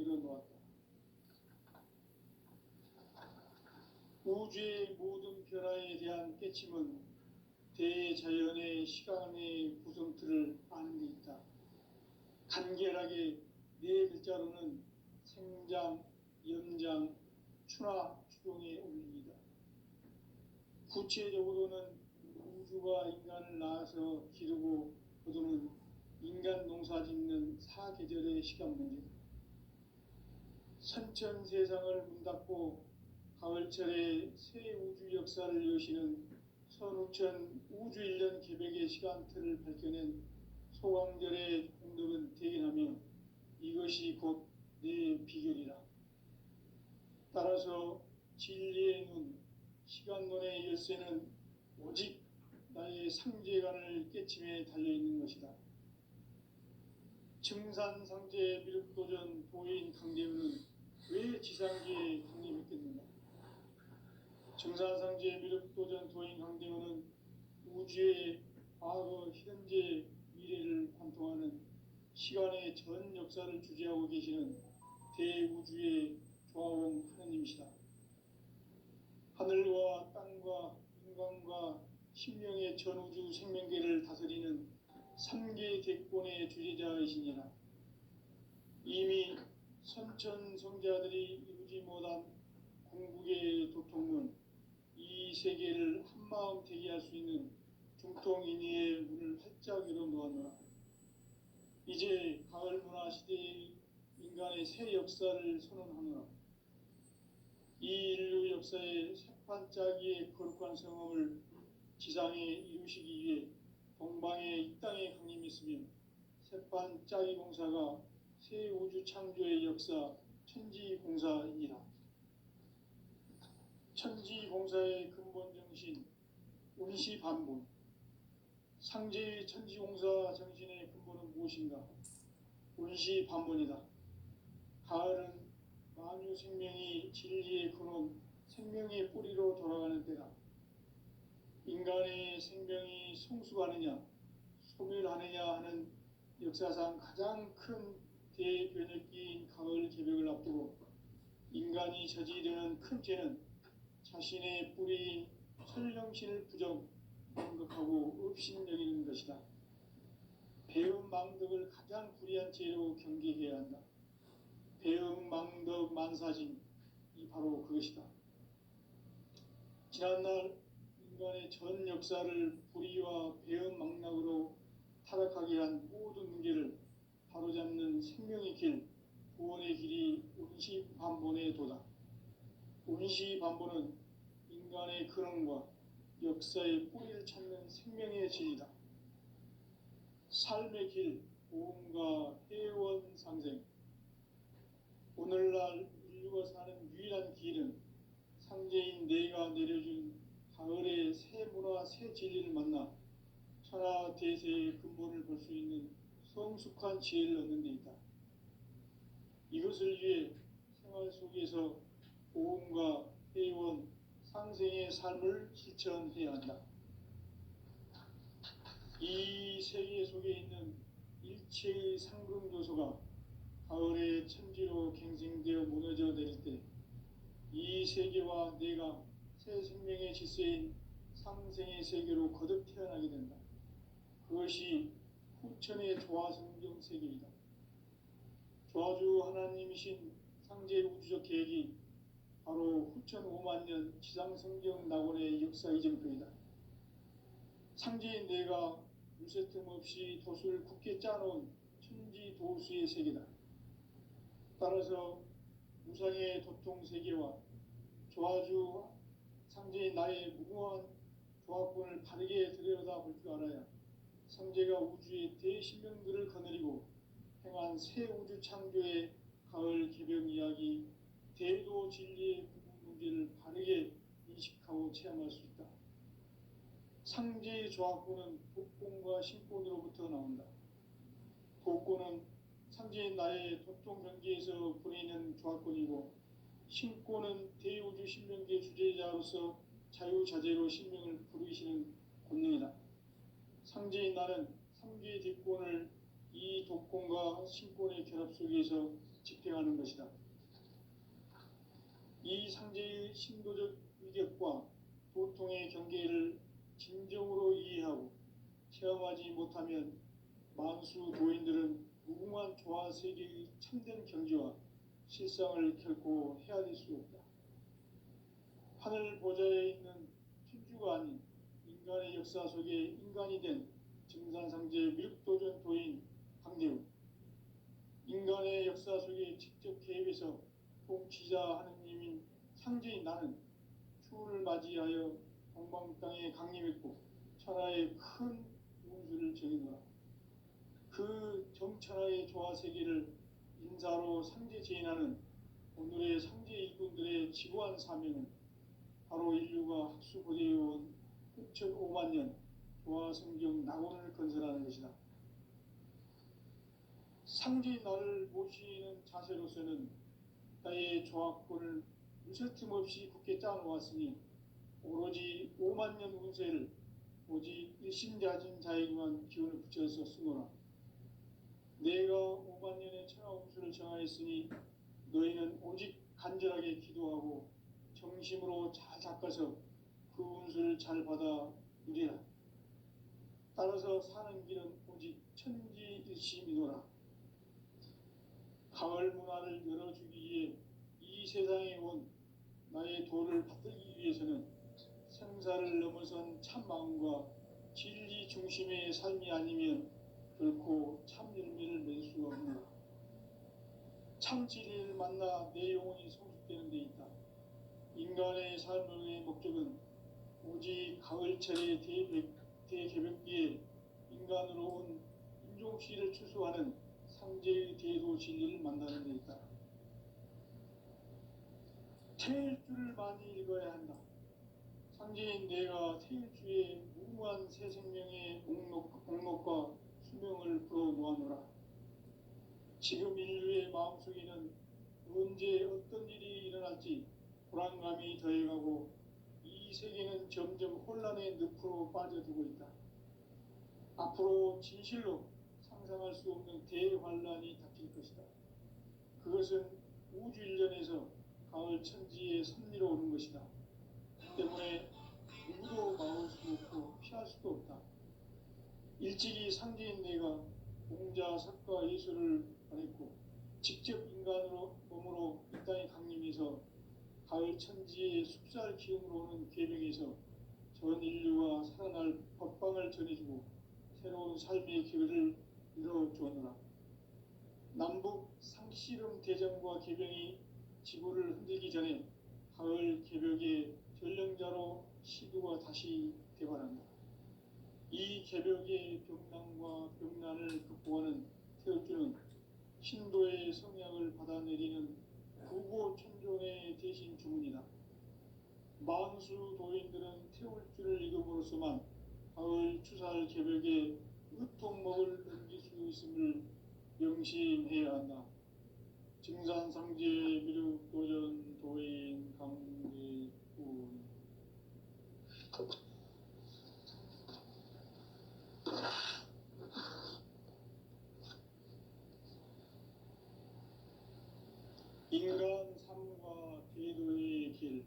놓았다. 우주의 모든 변화에 대한 깨침은 대자연의 시간의 구성틀을 아는 데 있다. 간결하게 네 글자로는 생장, 연장, 추나 추동의 원리이다. 구체적으로는 우주가 인간을 낳아서 기르고 거두는 인간 농사 짓는 사계절의 시간 문제다. 선천 세상을 문닫고 가을철에 새 우주 역사를 여시는 선우천 우주일년 개백의 시간틀을 밝혀낸 소강절의 공덕은 대견하며 이것이 곧 내 비결이라. 따라서 진리의 눈, 시간론의 열쇠는 오직 나의 상제관을 깨침에 달려있는 것이다. 증산상제 미륵도전 도인 강대우는 왜 지상계에 강림했겠는가? 증산상제 미륵도전 도인 강대우는 우주의 과거, 현재, 미래를 관통하는 시간의 전 역사를 주재하고 계시는 대우주의 조화원 하느님이시다. 하늘과 땅과 인간과 신명의 전우주 생명계를 다스리는 삼계 대권의 주재자이시니라. 이미 선천성자들이 이루지 못한 궁극의 도통문, 이 세계를 한마음 되게 할 수 있는 중통인의의 문을 활짝 열어놓았노라. 이제 가을 문화 시대의 인간의 새 역사를 선언하노라. 이 인류 역사의 새판짜기의 거룩한 성험을 지상에 이루시기 위해 동방의 이 땅에 강림했으며 새판짜기 공사가 새 우주 창조의 역사 천지공사이니라. 천지공사의 근본 정신 운시반본. 상제의 천지공사 정신의 근본은 무엇인가? 운시반본이다. 가을은 만유 생명이 진리의 근원, 생명의 뿌리로 돌아가는 때다. 인간의 생명이 성숙하느냐, 소멸하느냐 하는 역사상 가장 큰 대변혁기인 가을 개벽을 앞두고 인간이 저지르는 큰 죄는 자신의 뿌리인 설령신을 부정망각하고 업신여기는 것이다. 배은망덕을 가장 불의한 죄로 경계해야 한다. 배은망덕 만사징이 바로 그것이다. 지난날 인간의 전 역사를 불의와 배은망락으로 타락하게 한 모든 문제를 바로잡는 생명의 길, 구원의 길이 운시반본의 도다. 운시반본은 인간의 근원과 역사의 뿌리를 찾는 생명의 진리다. 삶의 길, 보험과 회원 상생. 오늘날 인류가 사는 유일한 길은 상제인 내가 내려준 가을의 새 문화, 새 진리를 만나 천하 대세의 근본을 볼 수 있는 성숙한 지혜를 얻는 데 있다. 이것을 위해 생활 속에서 보험과 회원, 상생의 삶을 실천해야 한다. 이 세계 속에 있는 일체의 상금 요소가 가을의 천지로 갱생되어 무너져 내릴 때 이 세계와 내가 새 생명의 질서인 상생의 세계로 거듭 태어나게 된다. 그것이 후천의 조화성경 세계이다. 조화주 하나님이신 상제 우주적 계획이 바로 후천 5만년 지상성경 낙원의 역사 이정표이다. 상제인 내가 물새틈 없이 돛을 굳게 짜놓은 천지도수의 세계다. 따라서 무상의 도통세계와 조화주 상제인 나의 무궁한 조합권을 바르게 들여다볼 줄 알아야 상제가 우주의 대신명들을 거느리고 행한 새 우주 창조의 가을 개벽 이야기, 대도 진리의 문제를 바르게 인식하고 체험할 수 있다. 상제의 조합권은 독권과 신권으로부터 나온다. 독권은 상제인 나의 도통 경계에서 보내는 조합권이고, 신권은 대우주 신명계 주제자로서 자유자재로 신명을 부르시는 권능이다. 상제인 나는 삼계 대권을 이 독권과 신권의 결합 속에서 집행하는 것이다. 이 상제의 신도적 위력과 도통의 경계를 진정으로 이해하고 체험하지 못하면 만수 도인들은 무궁한 조화 세계의 참된 경지와 실상을 결코 헤아릴 수 없다. 하늘 보좌에 있는 천주가 아닌 인간의 역사 속에 인간이 된 증산상제 미륵도전 도인 강대우, 인간의 역사 속에 직접 개입해서 통치자 하느님인 상제인 나는 추운을 맞이하여 동방 땅에 강림했고 천하의 큰 운수를 정해노라. 그 정천하의 조화 세계를 인사로 상제 제인하는 오늘의 상제 일꾼들의 지구한 사명은 바로 인류가 학수고대해온 6,500만 년 조화 성경 낙원을 건설하는 것이다. 상제인 나를 모시는 자세로서는 나의 조화권을 무쇠틈 없이 굳게 짜놓았으니 오로지 5만 년 운세를 오직 일심자진 자에게만 기운을 붙여서 쓰노라. 내가 5만 년의 천하 운수를 정하였으니 너희는 오직 간절하게 기도하고 정심으로 잘 닦아서 그 운수를 잘 받아 누리라. 따라서 사는 길은 오직 천지일심이노라. 가을 문화를 열어주기 위해 이 세상에 온 나의 도를 받들기 위해서는 생사를 넘어선 참 마음과 진리 중심의 삶이 아니면 결코 참 열매를 맺을 수가 없노라. 참 진리를 만나 내 영혼이 성숙되는 데 있다. 인간의 삶의 목적은 오직 가을철의 대개벽기에 인간으로 온 인종시를 추수하는 상제의 대도 진리를 만나는 데 있다. 태일주를 많이 읽어야 한다. 상제인 내가 태일주의 무궁한 새 생명의 목록과 수명을 풀어놓아노라. 지금 인류의 마음속에는 언제 어떤 일이 일어날지 불안감이 더해가고 이 세계는 점점 혼란의 늪으로 빠져들고 있다. 앞으로 진실로 상상할 수 없는 대환란이 닥칠 것이다. 그것은 우주 일련에서 가을 천지의 섭리로 오는 것이다. 때문에 누구도 막을 수 없고 피할 수도 없다. 일찍이 상제인 내가 공자, 석가, 예수를 보냈고 직접 인간으로 몸으로 이 땅에 강림해서 가을 천지의 숲살 기운으로 오는 계명에서 전 인류가 살아날 법방을 전해주고 새로운 삶의 기회를 이뤄주었노라. 남북 상씨름 대전과 계병이 지구를 흔들기 전에 가을 개벽의 전령자로 시두가 다시 개발한다. 이 개벽의 병난과 병난을 극복하는 태울주는 신도의 성약을 받아내리는 구고천종의 대신 주문이다. 만수 도인들은 태울주를 읽음으로써만 가을 추살 개벽에 의통목을 넘길 수 있음을 명심해야 한다. 증산상제 미륵도전 도인 강대훈. 인간 삶과 대도의 길.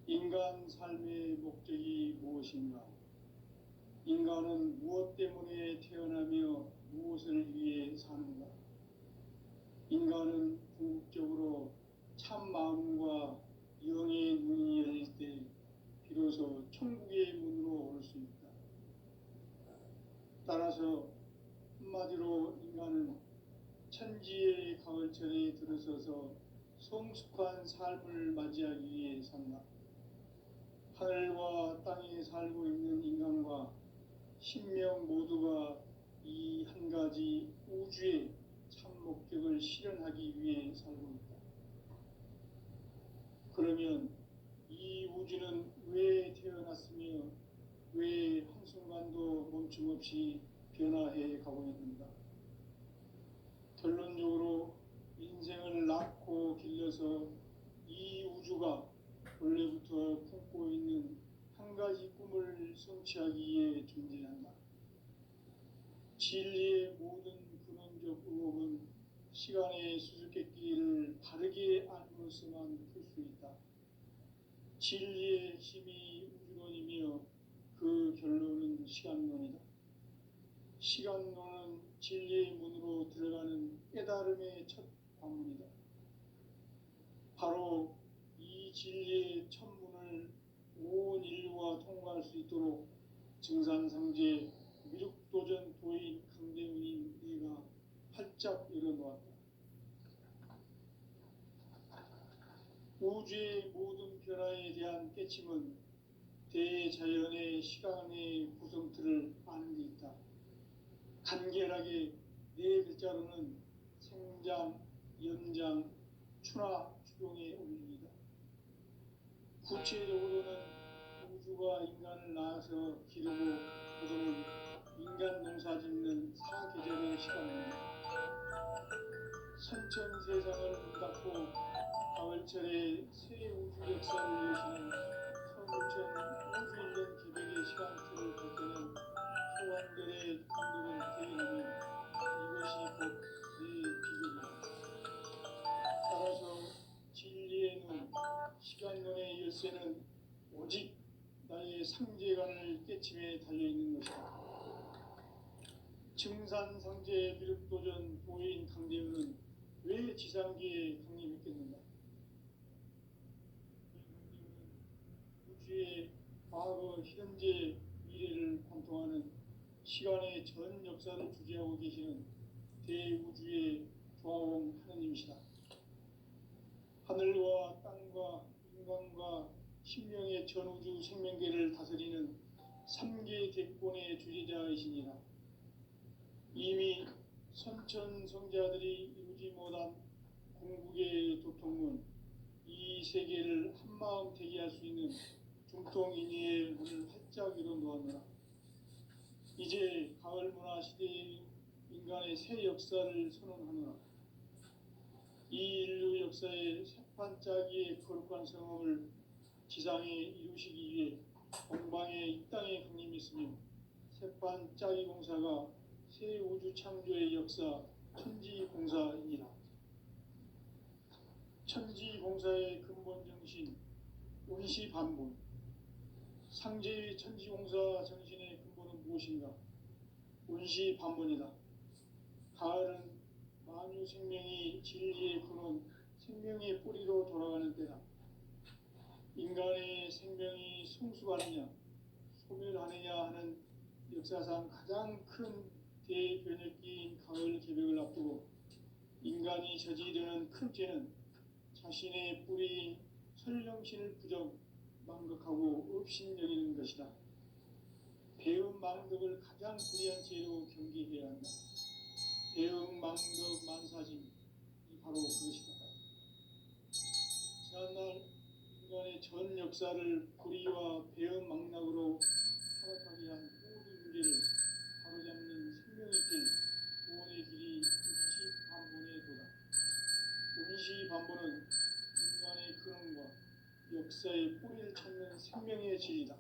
인간 삶의 목적이 무엇인가? 인간은 무엇 때문에 태어나며 무엇을 위해 사는가? 인간은 궁극적으로 참 마음과 영의 문이 열릴 때 비로소 천국의 문으로 올 수 있다. 따라서 한마디로 인간은 천지의 가을철에 들어서서 성숙한 삶을 맞이하기 위해 산다. 하늘과 땅에 살고 있는 인간과 신명 모두가 이 한 가지 우주의 참 목적을 실현하기 위해 살고 있다. 그러면 이 우주는 왜 태어났으며 왜 한순간도 멈춤없이 변화해 가고 있는가? 결론적으로 인생을 낳고 길러서 이 우주가 원래부터 품고 있는 한 가지 꿈을 성취하기 위해 존재한다. 진리의 모든 근원적 의혹은 시간의 수수께끼를 바르게 알고서만 풀 수 있다. 진리의 핵심이 우주론이며 그 결론은 시간론이다. 시간론은 진리의 문으로 들어가는 깨달음의 첫 관문이다. 바로 이 진리의 첫 문을 온 인류가 통과할 수 있도록 증산상제 미륵도전 도인 강대훈인 네가 활짝 열어놓았다. 우주의 모든 변화에 대한 깨침은 대자연의 시간의 구성틀을 아는 데 있다. 간결하게 네 글자로는 생장, 연장, 추나 추동에 올립니다. 구체적으로는 우주가 인간을 낳아서 기르고 거두는 인간 농사 짓는 사계절의 시간입니다. 선천 세상을 문 닫고 가을철에 새 우주 역사를 여시는 서울천 우주 1년 기백의 시간틀을 볼 때는 소환들의 감독을 대행하며 이것이 곧 내 비극이다. 따라서 진리의 눈, 시간론의 열쇠는 오직 나의 상제관을 깨침에 달려있는 것이다. 증산상제 미륵도전 도인 강대훈은 왜 지상계에 강림했겠는가? 우주의 과거, 현재, 미래를 관통하는 시간의 전 역사를 주재하고 계시는 대우주의 조화원 하느님이시다. 하늘과 땅과 인간과 신명의 전우주 생명계를 다스리는 3계 대권의 주재자이시니라. 이미 선천성자들이 이루지 못한 궁극의 도통문, 이 세계를 한마음 대기할 수 있는 중통인의의 문을 활짝 열어놓았노라. 이제 가을 문화 시대의 인간의 새 역사를 선언하노라. 이 인류 역사의 새판짜기의 거룩한 성험을 지상에 이루시기 위해 동방의 이 땅에 강림했으며 새판짜기 공사가 새 우주 창조의 역사 천지공사이니라. 천지공사의 근본 정신 운시반본. 상제의 천지공사 정신의 근본은 무엇인가? 운시반본이다. 가을은 만유 생명이 진리의 근원, 생명의 뿌리로 돌아가는 때다. 인간의 생명이 성숙하느냐, 소멸하느냐 하는 역사상 가장 큰 대변혁기인 가을 개벽을 앞두고 인간이 저지르는 큰 죄는 자신의 뿌리인 설령신을 부정, 망각하고 업신여기는 것이다. 배음 망덕을 가장 불의한 죄로 경계해야 한다. 배음 망덕 만사짐, 이 바로 그것이다. 지난날 인간의 전 역사를 불의와 배음 망락으로 타락하게 한 모든 문제를 바로잡는 생명의 길, 구원의 길이 운시반본의 도다. 운시반본은 인간의 근원과 역사의 뿌리를 찾는 생명의 진리다.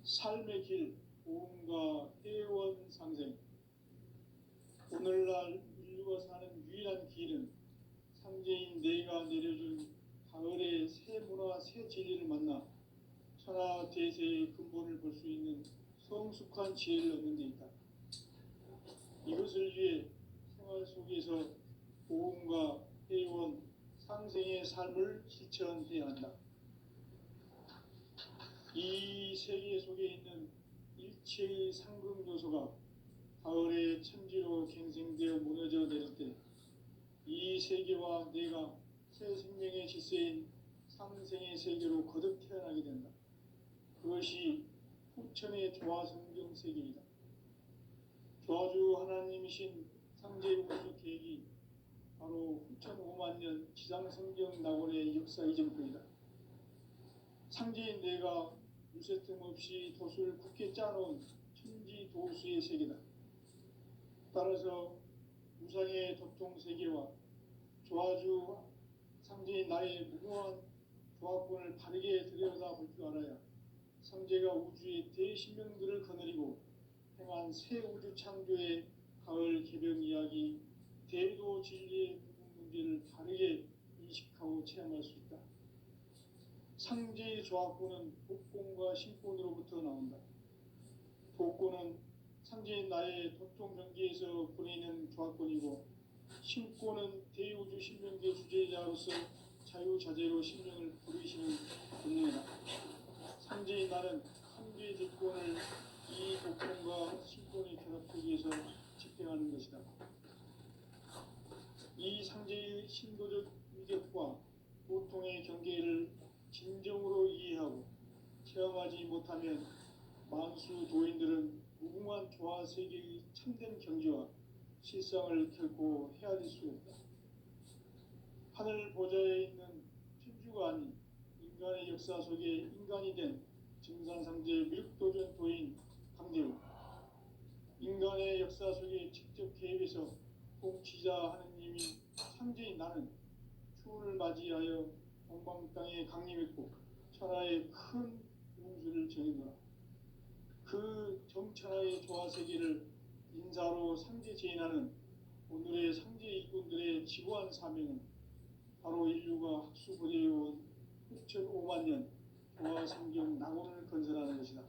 삶의 길, 보험과 회원 상생. 오늘날 인류가 사는 유일한 길은 상제인 내가 내려준 가을의 새 문화, 새 진리를 만나 천하 대세의 근본을 볼 수 있는 성숙한 지혜를 얻는 데 있다. 이것을 위해 생활 속에서 보험과 회원, 상생의 삶을 실천해야 한다. 이 세계 속에 있는 일체의 상극 요소가 가을의 천지로 갱생되어 무너져 내릴 때 이 세계와 내가 새 생명의 질서인 상생의 세계로 거듭 태어나게 된다. 그것이 후천의 조화성경 세계이다. 조화주 하나님이신 상제공수 계획이 바로 후천 5만 년 지상성경 낙원의 역사 이전부이다. 상제인 내가 유세 틈 없이 도수를 굳게 짜놓은 천지 도수의 세계다. 따라서 무상의 도통 세계와 조화주 상제인 나의 무궁한 조합권을 바르게 들여다볼 줄 알아야 상제가 우주의 대신명들을 거느리고 행한 새 우주 창조의 가을 개벽 이야기 대도 진리의 부분 문제를 다르게 인식하고 체험할 수 있다. 상제의 조합권은 복권과 신권으로부터 나온다. 복권은 상제인 나의 도통 경계에서 보내는 조합권이고, 신권은 대우주 신명계 주제자로서 자유자재로 신명을 부르시는 본능이다. 상제인 나는 상제의 대권을 이 복권과 신권의 결합 속에서 집행하는 것이다. 이 상제의 신도적 위력과 보통의 경계를 진정으로 이해하고 체험하지 못하면 만수 도인들은 무궁한 조화 세계의 참된 경지와 실상을 결코 헤아릴 수 없다. 하늘 보좌에 있는 천주가 아닌 인간의 역사 속에 인간이 된 증산상제 밀도전 도인 강대우, 인간의 역사 속에 직접 개입해서 통치자 하느님인 상제인 나는 추운을 맞이하여 동방 땅에 강림했고 천하의 큰 운수를 정해노라. 그 정천하의 조화 세계를 인사로 상제 제인하는 오늘의 상제 일꾼들의 지구한 사명은 바로 인류가 학수부대해온 6,500만 년 조화 성경 낙원을 건설하는 것이다.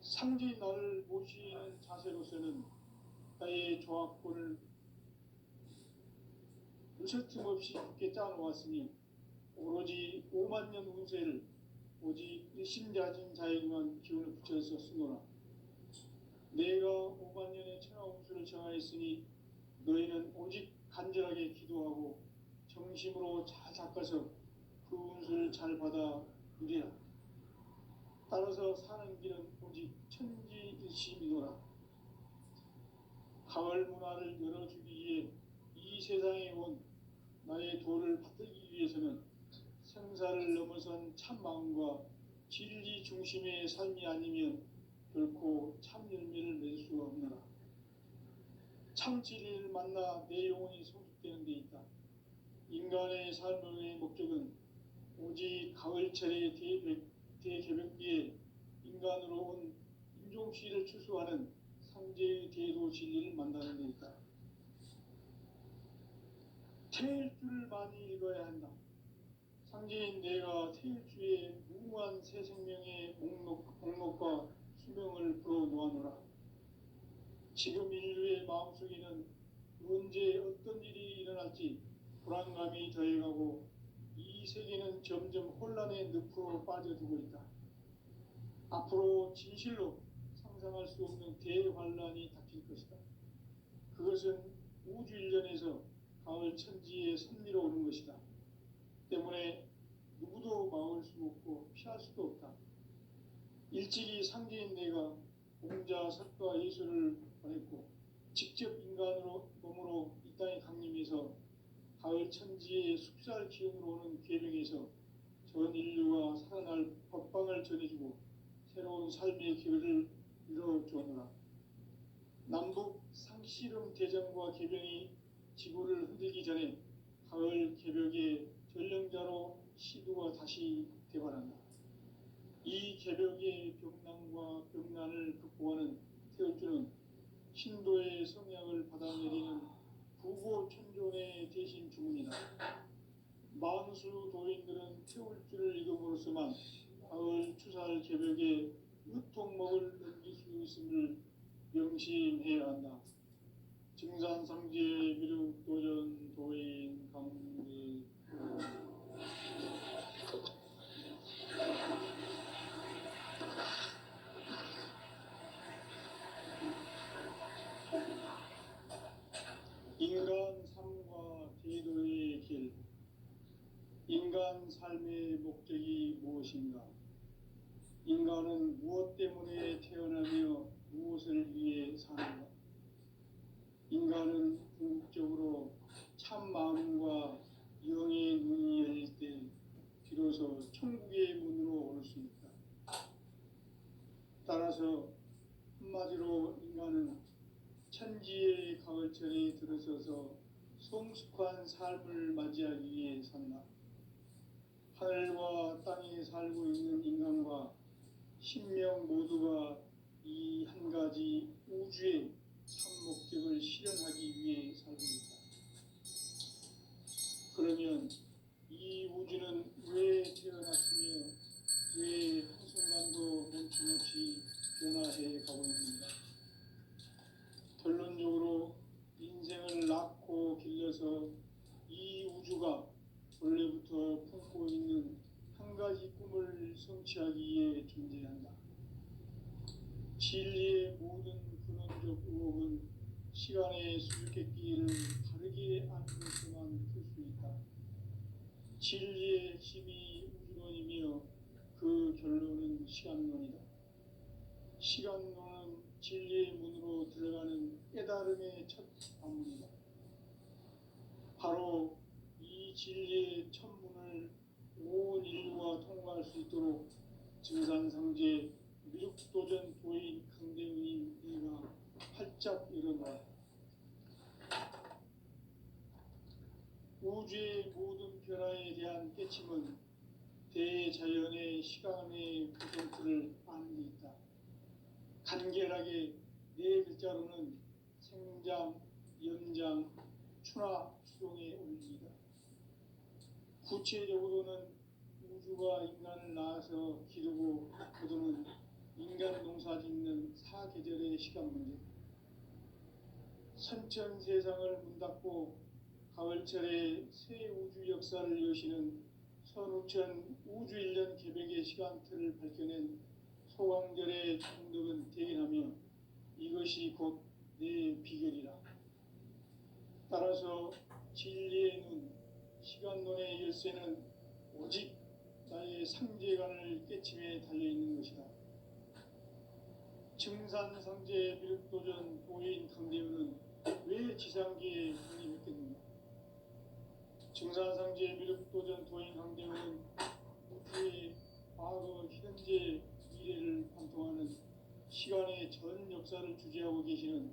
상제인 나를 모시는 자세로서는 나의 조합권을 무설틈 없이 굳게 짜놓았으니 오로지 5만 년 운세를 오직 일심자진 자에게만 기운을 붙여서 쓰노라. 내가 5만 년의 천하 운수를 정하였으니 너희는 오직 간절하게 기도하고 정심으로 잘 닦아서 그 운수를 잘 받아 누리라. 따라서 사는 길은 오직 천지일심이노라. 가을 문화를 열어주기 위해 이 세상에 온 나의 도를 받들기 위해서는 생사를 넘어선 참 마음과 진리 중심의 삶이 아니면 결코 참 열매를 맺을 수가 없노라. 참 진리를 만나 내 영혼이 성숙되는 데 있다. 인간의 삶의 목적은 오직 가을철의 대개벽기에 인간으로 온 인종시를 추수하는 상제의 대도 진리를 만나는 데 있다. 태일주를 많이 읽어야 한다. 상제인 내가 태일주의 무궁한 새 생명의 목록과 수명을 불어놓아노라. 지금 인류의 마음속에는 언제 어떤 일이 일어날지 불안감이 더해가고 이 세계는 점점 혼란의 늪으로 빠져들고 있다. 앞으로 진실로 상상할 수 없는 대환란이 닥칠 것이다. 그것은 우주 일련에서 가을 천지의 섭리로 오는 것이다. 때문에 누구도 막을 수 없고 피할 수도 없다. 일찍이 상제인 내가 공자, 석가, 예수를 보냈고 직접 인간으로 몸으로 이 땅에 강림해서 가을 천지의 숙살 기운으로 오는 계명에서 전 인류가 살아날 법방을 전해주고 새로운 삶의 기회를 이뤄주었노라. 남북 상씨름 대전과 개병이 지구를 흔들기 전에 가을 개벽의 전령자로 시두가 다시 대발한다. 이 개벽의 병난과 병난을 극복하는 태울주는 신도의 성약을 받아내리는 부고천존의 대신 주문이다. 만수 도인들은 태울주를 읽음으로써만 가을 추살 개벽의 으통목을 넘길 수 있음을 명심해야 한다. 증산상제 미륵도전 도인 강대 인간 삶과 대도의 길. 인간 삶의 목적이 무엇인가? 인간은 무엇 때문에 태어나며 무엇을 위해 사는가? 인간은 궁극적으로 참 마음과 영의 문이 열릴 때 비로소 천국의 문으로 올 수 있다. 따라서 한마디로 인간은 천지의 가을철에 들어서서 성숙한 삶을 맞이하기 위해 산다. 하늘과 땅에 살고 있는 인간과 신명 모두가 이 한 가지 우주의 참 목적을 실현하기 위해 살고 있다. 그러면 이 우주는 왜 태어났으며 왜 한순간도 멈춤없이 변화해 가고 있는가? 결론적으로 인생을 낳고 길러서 이 우주가 원래부터 품고 있는 한 가지 꿈을 성취하기 위해 존재한다. 진리의 모든 근원적 의혹은 시간의 수수께끼를 바르게 알면서만 풀 수 있다. 진리의 핵심이 우주론이며 그 결론은 시간론이다. 시간론은 진리의 문으로 들어가는 깨달음의 첫 관문이다. 바로 이 진리의 첫 문을 온 인류가 통과할 수 있도록 증산상제 미륵도전 도인 강대의 네가 활짝 일어나 우주의 모든 변화에 대한 깨침은 대자연의 시간의 구성틀을 아는 데 있다. 간결하게 네 글자로는 생장, 연장, 추나 추동의 원리이다. 구체적으로는 우주가 인간을 낳아서 기르고 거두는 인간 농사 짓는 사계절의 시간 문제, 선천 세상을 문 닫고 가을철에 새 우주 역사를 여시는 선우천 우주 1년 개백의 시간틀을 밝혀낸 소강절의 총독은 대견하며 이것이 곧 내 비결이라. 따라서 진리의 눈, 시간론의 열쇠는 오직 나의 상제관을 깨침에 달려있는 것이다. 증산상제 미륵도전 도인 강대우는 왜 지상계에 군림했겠는가? 증산상제 미륵도전 도인 강대우는 우주의 과거, 현재, 미래를 관통하는 시간의 전 역사를 주재하고 계시는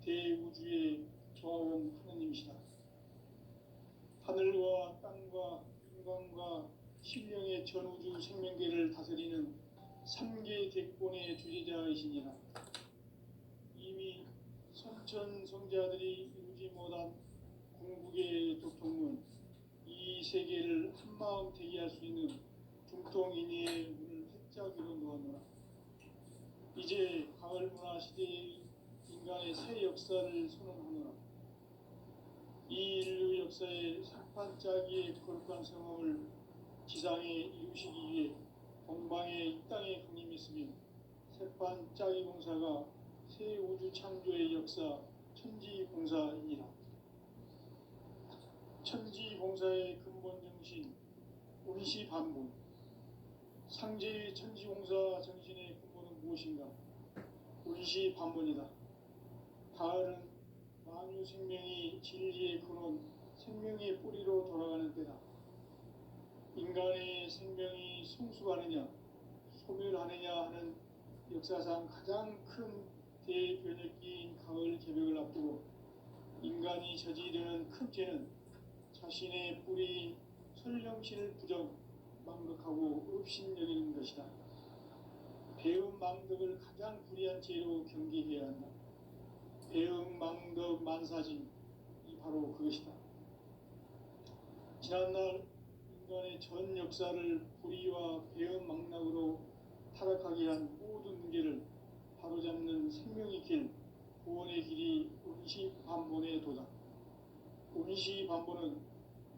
대우주의 조화원 하느님이시다. 하늘과 땅과 인간과 신령의 전우주 생명계를 다스리는 3계 대권의 주재자이시니라. 이미 선천성자들이 이루지 못한 궁극의 도통문, 이 세계를 한마음 대기할 수 있는 중통인의의 문을 활짝 열어 놓았노라. 이제 가을 문화 시대의 인간의 새 역사를 선언하노라. 이 인류 역사의 산판짜기의 거룩한 성험을 지상에 이루시기 위해 동방의 이 땅에 강림했으며 새판짜기 공사가 새 우주 창조의 역사 천지공사이니라. 천지공사의 근본 정신 운시반본, 상제의 천지공사 정신의 근본은 무엇인가? 운시반본이다. 가을은 만유 생명이 진리의 근원, 생명의 뿌리로 돌아가는 때다. 인간의 생명이 성숙하느냐, 소멸하느냐 하는 역사상 가장 큰 대변혁기인 가을 개벽을 앞두고 인간이 저지르는 큰 죄는 자신의 뿌리인 설령신을 부정, 망극하고 업신여기는 것이다. 배음 망덕을 가장 불의한 죄로 경계해야 한다. 배음 망덕 만사진, 이 바로 그것이다. 지난날 인간의 전 역사를 불의와 배음 망락으로 타락하게 한 모든 문제를 바로잡는 생명의 길, 구원의 길이 운시반본의 도다. 운시반본은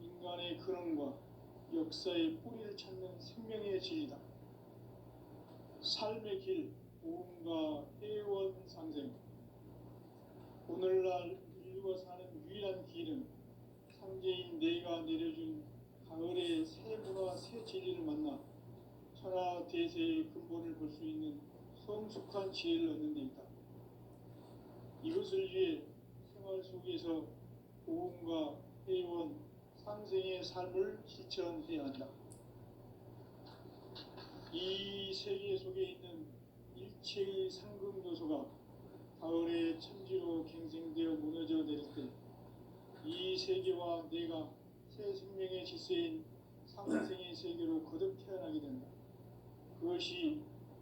인간의 근원과 역사의 뿌리를 찾는 생명의 진리다. 삶의 길, 보험과 해원상생. 오늘날 인류가 사는 유일한 길은 상제인 내가 내려준 가을의 새 문화, 새 진리를 만나 천하 대세의 근본을 볼 수 있는 성숙한 지혜를 얻는 데 있다. 이것을 위해 생활 속에서 보험과 해원, 상생의 삶을 실천해야 한다. 이 세계 속에 있는 일체의 상급 요소가 가을의 천지로 갱생되어 무너져 내릴 때 이 세계와 내가 새 생명의 질서인 상생의 세계로 거듭 태어나게 된다. 그것이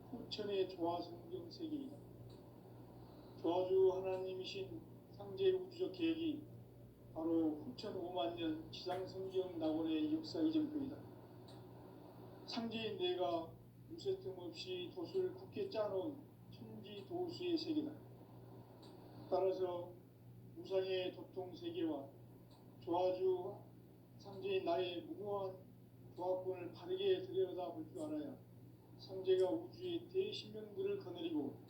후천의 조화성경 세계이다. 조아주 하나님이신 상제 우주적 계획이 바로 후천 5만 년 지상성경 낙원의 역사 이전표이다. 상제인 내가 무쇠틈 없이 돛을 굳게 짜놓은 천지 도수의 세계다. 따라서 무상의 도통 세계와 조아주 상제인 나의 무궁한 조합권을 바르게 들여다볼 줄 알아야 상제가 우주의 대신명들을 거느리고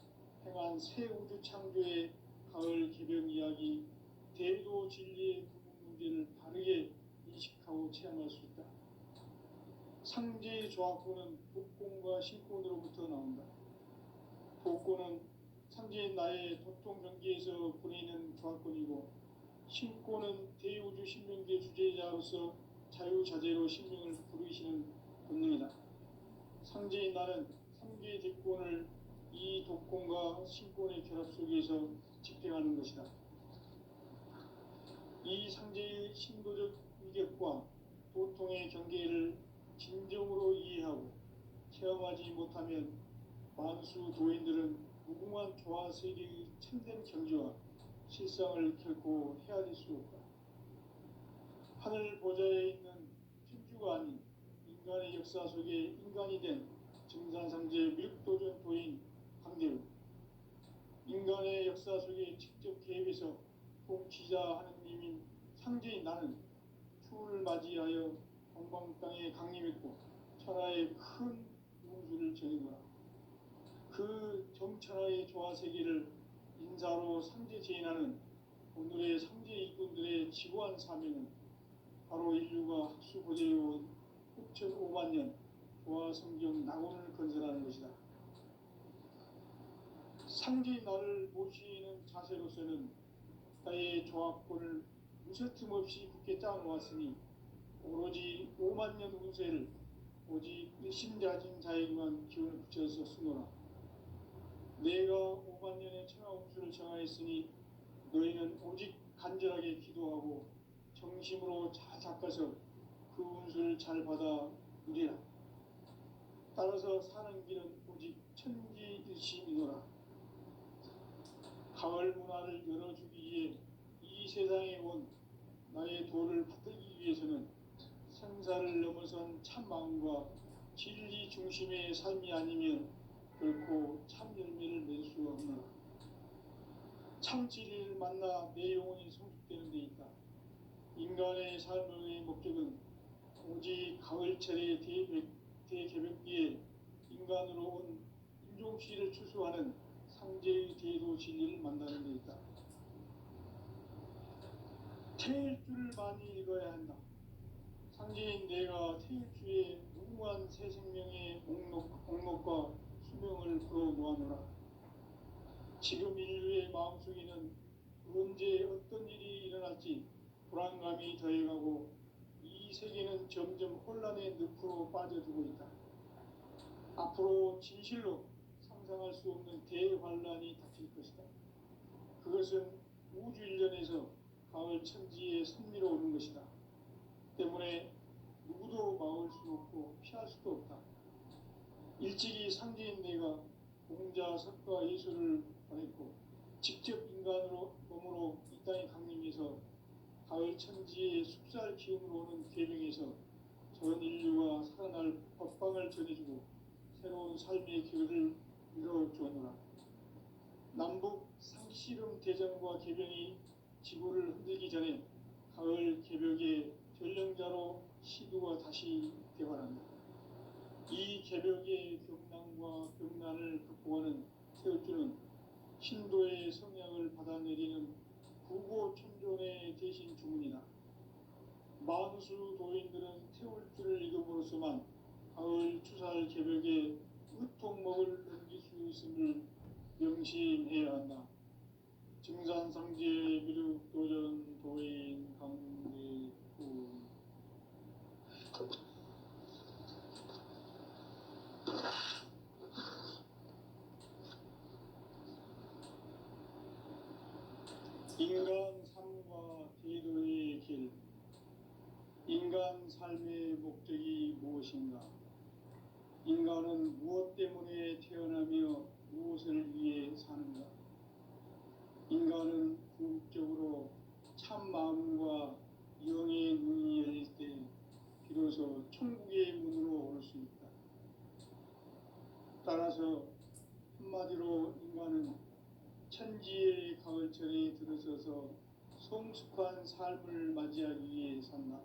행한 새 우주 창조의 가을 개벽 이야기, 대도 진리의 구분 문제를 바르게 인식하고 체험할 수 있다. 상제의 조합권은 독권과 신권으로부터 나온다. 독권은 상제인 나의 도통 경계에서 보내는 조합권이고, 신권은 대우주 신명계 주제자로서 자유자재로 신명을 부르시는 본능이다. 상제인 나는 3개의 대권을 이 독권과 신권의 결합 속에서 집행하는 것이다. 이 상제의 신도적 위격과 도통의 경계를 진정으로 이해하고 체험하지 못하면 만수 도인들은 무궁한 조화 세계의 참된 경지와 실상을 결코 헤아릴 수 없다. 하늘 보좌에 있는 천주가 아닌 인간의 역사 속에 인간이 된 증산상제 밀도전 도인 강대우, 인간의 역사 속에 직접 개입해서 통치자 하느님인 상제인 나는 추운을 맞이하여 동방 땅에 강림했고 천하의 큰 운수를 전해노라. 그 정천하의 조화 세계를 인사로 상제 제인하는 오늘의 상제 이꾼들의 지고한 사명은 바로 인류가 학수고대해온 후천 5만 년 조화 성경 낙원을 건설하는 것이다. 상제인 나를 모시는 자세로서는 나의 조합권을 무쇠틈 없이 굳게 짜놓았으니 오로지 5만 년 운세를 오직 일심자진 자에게만 기운을 붙여서 쓰노라. 내가 5만 년의 천하 운수를 정하였으니 너희는 오직 간절하게 기도하고 정심으로 잘 닦아서 그 운수를 잘 받아 누리라. 따라서 사는 길은 오직 천지일심이노라. 가을 문화를 열어주기 위해 이 세상에 온 나의 도를 받들기 위해서는 생사를 넘어선 참 마음과 진리 중심의 삶이 아니면 결코 참 열매를 맺을 수 없노라. 참 진리를 만나 내 영혼이 성숙되는 데 있다. 인간의 삶의 목적은 오직 가을철의 대개벽기에 인간으로 온 인종씨를 추수하는 상제의 대도 진리를 만나는 데 있다. 태일주를 많이 읽어야 한다. 상제인 내가 태일주의 무궁한 새 생명의 목록과 수명을 풀어놓아노라. 지금 인류의 마음속에는 언제 어떤 일이 일어날지 불안감이 더해가고 이 세계는 점점 혼란의 늪으로 빠져들고 있다. 앞으로 진실로 상상할 수 없는 대환란이 닥칠 것이다. 그것은 우주 일련에서 가을 천지에 선미로 오는 것이다. 때문에 누구도 막을 수 없고 피할 수도 없다. 일찍이 상제인 내가 공자, 석가, 예수를 보냈고 직접 인간으로 몸으로 이 땅에 강림해서 가을 천지의 숲살 기운으로 오는 계명에서 전 인류가 살아날 법방을 전해주고 새로운 삶의 길을 이뤄주었노라. 남북 상씨름 대전과 개병이 지구를 흔들기 전에 가을 개벽의 전령자로 시두가 다시 개발한다. 이 개벽의 경난과 병난을 극복하는 태울주는 신도의 성향을 받아내리는 구고천존의 대신 주문이다. 만수 도인들은 태울주를 읽음으로써만 가을 추살 개벽에 으통먹을 넘길 수 있음을 명심해야 한다. 증산상제 미륵 도전 도인 강대군. 인간 삶과 대도의 길. 인간 삶의 목적이 무엇인가? 인간은 무엇 때문에 태어나며 무엇을 위해 사는가? 나아서 성숙한 삶을 맞이하기 위해 산다.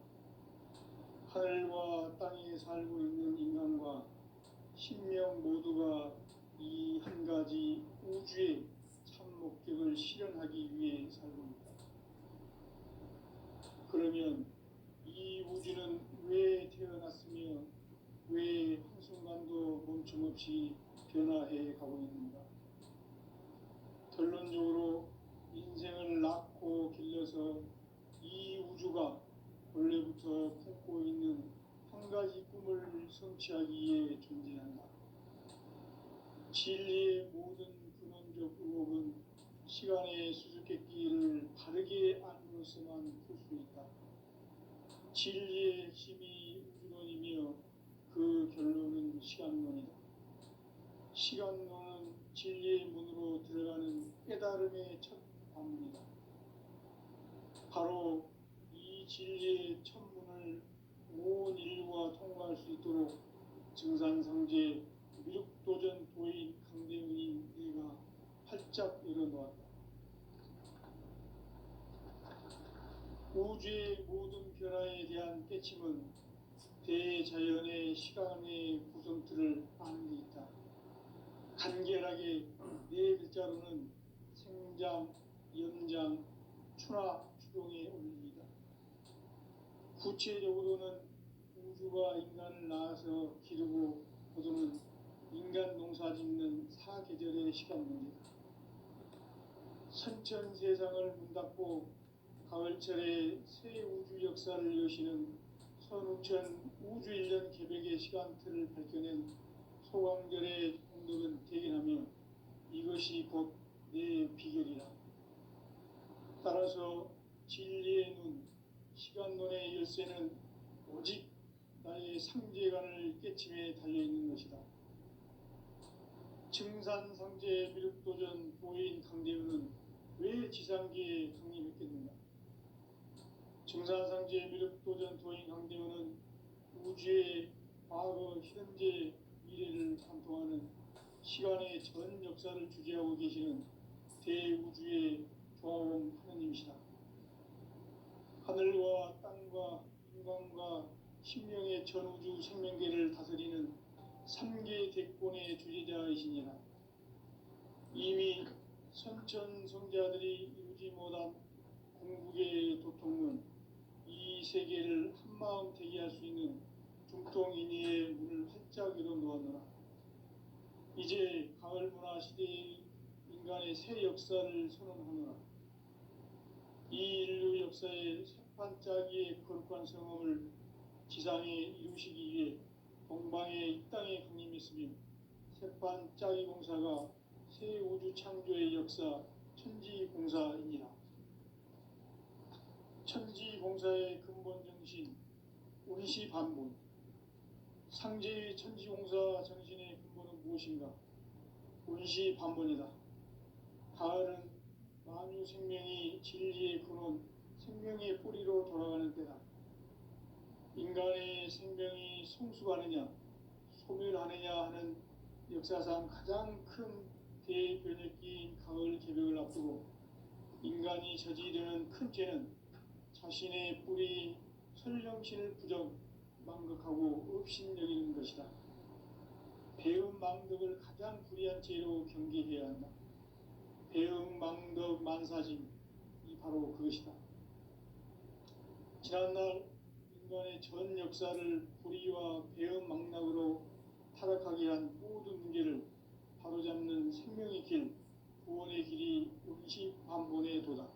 하늘과 땅에 살고 있는 인간과 신명 모두가 이 한 가지 우주의 참 목적을 실현하기 위해 살고 있다. 그러면 이 우주는 왜 태어났으며 왜 한순간도 멈춤없이 변화해 가고 있는가? 결론적으로 인생을 낳고 길러서 이 우주가 원래부터 품고 있는 한 가지 꿈을 성취하기 위해 존재한다. 진리의 모든 근원적 의혹은 시간의 수수께끼를 바르게 알므로서만 풀 수 있다. 진리의 핵심이 우주론이며 그 결론은 시간론이다. 시간론은 진리의 문으로 들어가는 깨달음의 첫 관문이다. 바로 이 진리의 첫 문을 온 인류가 통과할 수 있도록 증산상제 미륵도전 도인 강대훈이 내가 활짝 열어놓았다. 우주의 모든 변화에 대한 깨침은 대자연의 시간의 구성틀을 아는 데 있다. 간결하게 네 글자로는 생장, 연장, 추나 추동의 원리이다. 구체적으로는 우주가 인간을 낳아서 기르고 거두는 인간 농사 짓는 사계절의 시간 문제다. 선천 세상을 문 닫고 가을철에 새 우주 역사를 여시는 선우천 우주 1년 개백의 시간틀을 밝혀낸 소광절의 공덕은 대견하며 이것이 곧 내 비결이라. 따라서 진리의 눈, 시간론의 열쇠는 오직 나의 상제관을 깨침에 달려있는 것이다. 증산상제 미륵도전 보인 강대훈은 왜 지상계에 강림했겠는가? 증산상제 미륵도전 도인 강대훈은 우주의 과거, 현재, 미래를 관통하는 시간의 전 역사를 주재하고 계시는 대우주의 조화원 하느님이시다. 하늘과 땅과 인간과 신명의 전우주 생명계를 다스리는 3개 대권의 주제자이시니라. 이미 선천성자들이 이루지 못한 궁극의 도통은 이 세계를 한마음 되게 할 수 있는 중통인의의 문을 활짝 열어놓았노라. 이제 가을 문화 시대의 인간의 새 역사를 선언하노라. 이 인류 역사의 새판짜기의 거룩한 성험을 지상에 이루시기 위해 동방의 이 땅에 강림했으며 새판짜기 공사가 새 우주 창조의 역사 천지공사이니라. 천지공사의 근본 정신 운시반본. 상제의 천지공사 정신의 근본은 무엇인가? 운시반본이다. 가을은 만유 생명이 진리의 근원, 생명의 뿌리로 돌아가는 때다. 인간의 생명이 성숙하느냐, 소멸하느냐 하는 역사상 가장 큰 대변혁기인 가을 개벽을 앞두고 인간이 저지르는 큰 죄는 자신의 뿌리인 설령신을 부정, 망극하고 업신여기는 것이다. 배음 망덕을 가장 불의한 죄로 경계해야 한다. 배음 망덕 만사짐이 바로 그것이다. 지난날 인간의 전 역사를 불의와 배음 망락으로 타락하게 한 모든 문제를 바로잡는 생명의 길, 구원의 길이 운시반본의 도다.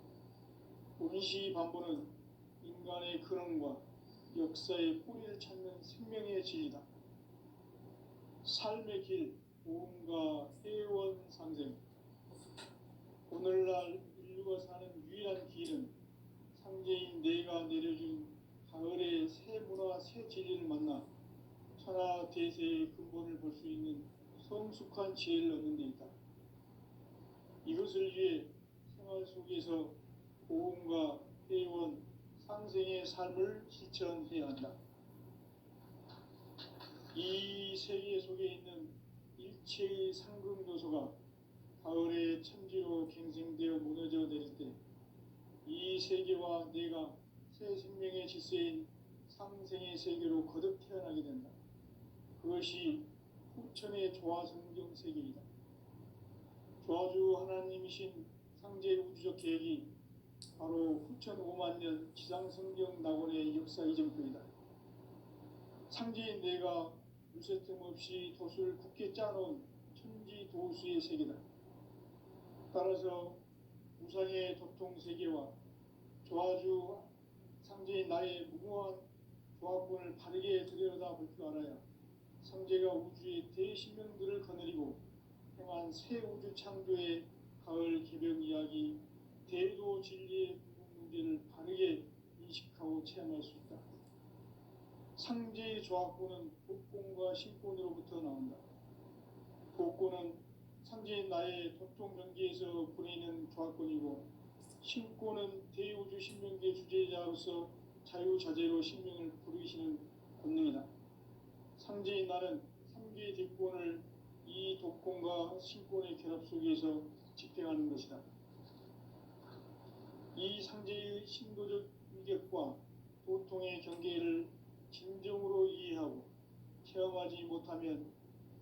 운시반본은 인간의 근원과 역사의 뿌리를 찾는 생명의 진리다. 삶의 길, 보험과 회원상생. 오늘날 인류가 사는 유일한 길은 상제인 내가 내려준 가을의 새 문화, 새 진리를 만나 천하 대세의 근본을 볼 수 있는 성숙한 지혜를 얻는 데 있다. 이것을 위해 생활 속에서 보험과 회원, 상생의 삶을 실천해야 한다. 이 세계 속에 있는 일체의 상금 요소가 가을의 천지로 갱생되어 무너져 내릴 때 이 세계와 내가 새 생명의 질서인 상생의 세계로 거듭 태어나게 된다. 그것이 후천의 조화성경 세계이다. 조화주 하나님이신 상제 우주적 계획이 바로 후천 5만 년 지상성경 낙원의 역사 이전표이다. 상제인 내가 무쇠틈 없이 돛을 굳게 짜놓은 천지 도수의 세계다. 따라서 우상의 도통 세계와 조화주 상제인 나의 무모한 조합권을 바르게 들여다볼 줄 알아야 상제가 우주의 대신명들을 거느리고 행한 새 우주 창조의 가을 개벽 이야기, 대도 진리의 궁극 문제를 바르게 인식하고 체험할 수 있다. 상제의 조합권은 복권과 신권으로부터 나온다. 복권은 상제인 나의 도통 경계에서 보내는 조합권이고, 신권은 대우주 신명계 주제자로서 자유자재로 신명을 부르시는 권능이다. 상제인 나는 3개의 뒷권을 이 독권과 신권의 결합 속에서 집행하는 것이다. 이 상제의 신도적 위격과 도통의 경계를 진정으로 이해하고 체험하지 못하면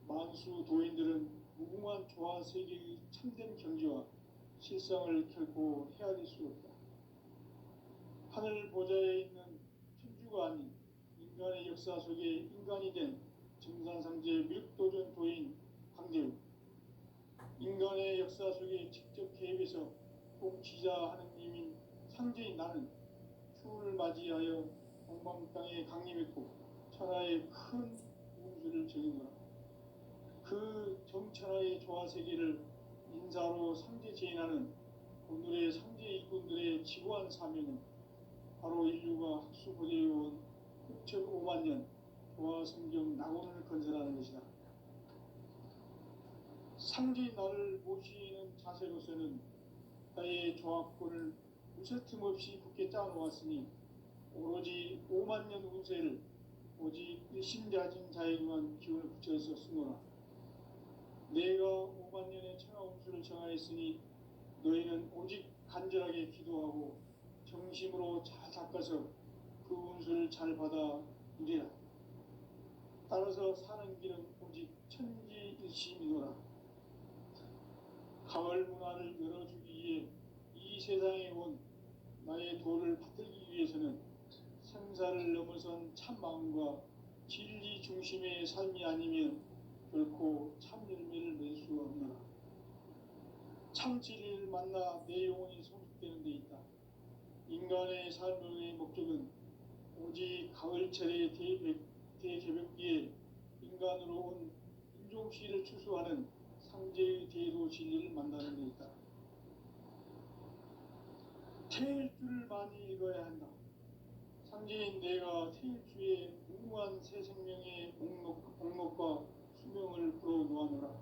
만수 도인들은 무궁한 조화 세계의 참된 경지와 실상을 결코 헤아릴 수 없다. 하늘 보좌에 있는 천주가 아닌 인간의 역사 속에 인간이 된 증산상제 밀도전 도인 강재우, 인간의 역사 속에 직접 개입해서 통치자 하느님인 상제인 나는 추운을 맞이하여 동방 땅에 강림했고 천하의 큰 운수를 정의노라. 그 정천하의 조화세계를 인사로 상제 제인하는 오늘의 상제 일꾼들의 지구한 사명은 바로 인류가 학수고대해온 6,5만 년 조화성경 낙원을 건설하는 것이다. 상제인 나를 모시는 자세로서는 나의 조합권을 무쇠틈 없이 굳게 짜놓았으니 오로지 5만 년 운세를 오직 일심자진 자에게만 기운을 붙여서 쓰노라. 내가 5만 년의 천하 운수를 정하였으니 너희는 오직 간절하게 기도하고 정심으로 잘 닦아서 그 운수를 잘 받아 누리라. 따라서 사는 길은 오직 천지일심이노라. 가을 문화를 열어주기 위해 이 세상에 온 나의 도를 받들기 위해서는 생사를 넘어선 참 마음과 진리 중심의 삶이 아니면 결코 참 열매를 낼 수 없노라. 참 진리를 만나 내 영혼이 성숙되는 데 있다. 인간의 삶의 목적은 오직 가을철의 대개벽기에 인간으로 온 인종시를 추수하는 상제의 대도 진리를 만나는 데 있다. 태일주를 많이 읽어야 한다. 상제인 내가 태일주의 무궁한 새 생명의 목록과 수명을 불어놓아노라.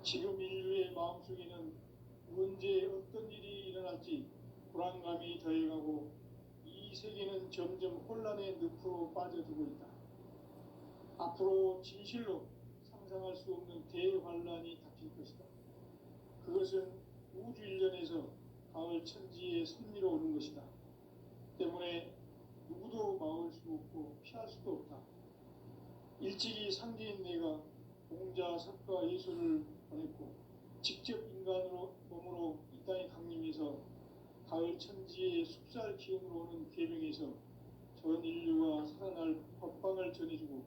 지금 인류의 마음속에는 언제 어떤 일이 일어날지 불안감이 더해가고 이 세계는 점점 혼란의 늪으로 빠져들고 있다. 앞으로 진실로 상상할 수 없는 대환란이 닥칠 것이다. 그것은 우주 일련에서 가을 천지의 섭리로 오는 것이다. 때문에 누구도 막을 수 없고 피할 수도 없다. 일찍이 상제인 내가 공자, 석가, 예수를 보냈고 직접 인간으로 몸으로 이 땅에 강림해서 가을 천지의 숲살 기운으로 오는 계명에서 전 인류가 살아날 법방을 전해주고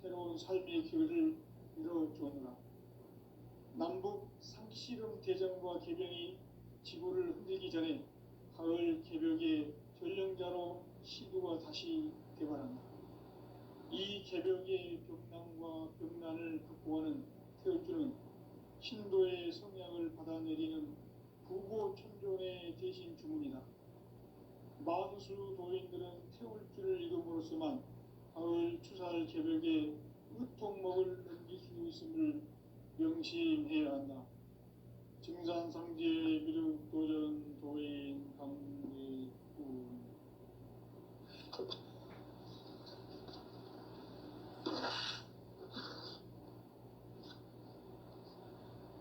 새로운 삶의 길을 이뤄주었노라. 남북 상씨름 대전과 개병이 지구를 흔들기 전에 가을 개벽의 전령자로 시구가 다시 개발한다. 이 개벽의 벽난과 벽난을 극복하는 태울주는 신도의 성향을 받아내리는 부고천존의 대신 주문이다. 만수 도인들은 태울주를 읽음으로써만 가을 추살 개벽의 으통목을 넘길 수 있음을 명심해야 한다. 증산상제 미륵도전 도인 강